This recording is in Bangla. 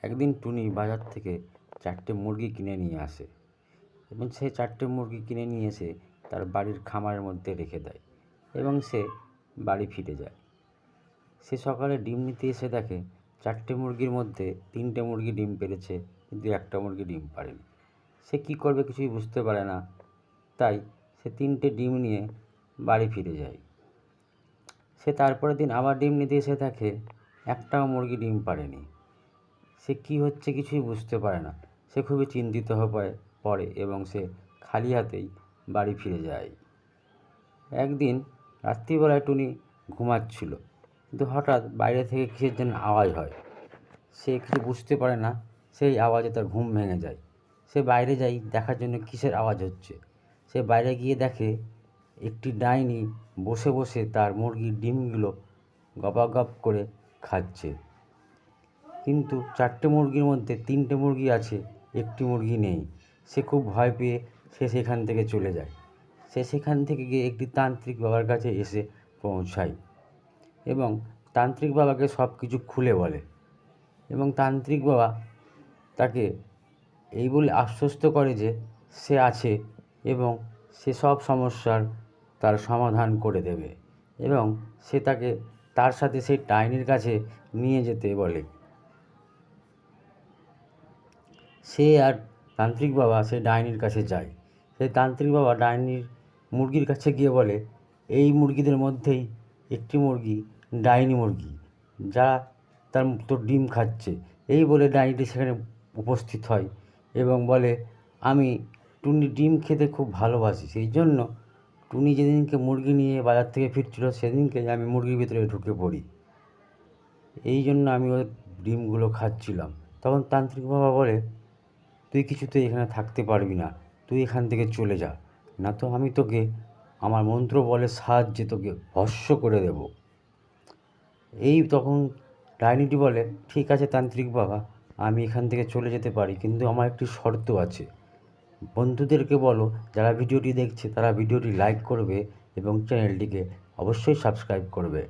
একদিন টুনি বাজার থেকে 4টে মুরগি কিনে নিয়ে আসে এবং সে 4টে মুরগি কিনে নিয়ে এসে তার বাড়ির খামারের মধ্যে রেখে দেয় এবং সে বাড়ি ফিরে যায়। সে সকালে ডিম নিতে এসে দেখে 4টে মুরগির মধ্যে 3টে মুরগি ডিম পেড়েছে, কিন্তু একটা মুরগি ডিম পাড়েনি। সে কী করবে কিছুই বুঝতে পারে না, তাই সে 3টে ডিম নিয়ে বাড়ি ফিরে যায়। সে তারপরের দিন আবার ডিম নিতে এসে দেখে একটাও মুরগি ডিম পাড়েনি। সে কী হচ্ছে কিছুই বুঝতে পারে না। সে খুবই চিন্তিত হয়ে পড়ে এবং সে খালি হাতেই বাড়ি ফিরে যায়। একদিন রাত্রিবেলায় টুনি ঘুমাচ্ছিল, কিন্তু হঠাৎ বাইরে থেকে কিসের যেন আওয়াজ হয়। সে কিছু বুঝতে পারে না, সেই আওয়াজে তার ঘুম ভেঙে যায়। সে বাইরে যায় দেখার জন্য কিসের আওয়াজ হচ্ছে। সে বাইরে গিয়ে দেখে একটি ডাইনি বসে বসে তার মুরগির ডিমগুলো গপাগপ করে খাচ্ছে। কিন্তু 4টে মুরগির মধ্যে 3টে মুরগি আছে, একটি মুরগি নেই। সে খুব ভয় পেয়ে সে সেখান থেকে চলে যায়। সে সেখান থেকে গিয়ে একটি তান্ত্রিক বাবার কাছে এসে পৌঁছায় এবং তান্ত্রিক বাবাকে সব কিছু খুলে বলে এবং তান্ত্রিক বাবা তাকে এই বলে আশ্বস্ত করে যে সে আছে এবং সে সব সমস্যার তার সমাধান করে দেবে এবং সে তাকে তার সাথে সেই ডাইনির কাছে নিয়ে যেতে বলে। সে আর তান্ত্রিক বাবা সেই ডাইনির কাছে যায়। সেই তান্ত্রিক বাবা ডাইনির মুরগির কাছে গিয়ে বলে, এই মুরগিদের মধ্যেই একটি মুরগি ডাইনি মুরগি, যা তোর ডিম খাচ্ছে। এই বলে ডাইনিটি সেখানে উপস্থিত হয় এবং বলে, আমি টুনি ডিম খেতে খুব ভালোবাসি, সেই জন্য টুনি যেদিনকে মুরগি নিয়ে বাজার থেকে ফিরছিল সেদিনকে আমি মুরগির ভিতরে ঢুকে পড়ি, এই জন্য আমি ওর ডিমগুলো খাচ্ছিলাম। তখন তান্ত্রিক বাবা বলে, তুই কিছুতেই এখানে থাকতে পারবি না, তুই এখান থেকে চলে যা, না তো আমি তোকে আমার মন্ত্র বলের সাহায্যে তোকে ভস্ম করে দেব। তখন ডাইনিটি বলে, ঠিক আছে তান্ত্রিক বাবা, আমি এখান থেকে চলে যেতে পারি, কিন্তু আমার একটি শর্ত আছে। বন্ধুদেরকে বলো, যারা ভিডিওটি দেখছে তারা ভিডিওটি লাইক করবে এবং চ্যানেলটিকে অবশ্যই সাবস্ক্রাইব করবে।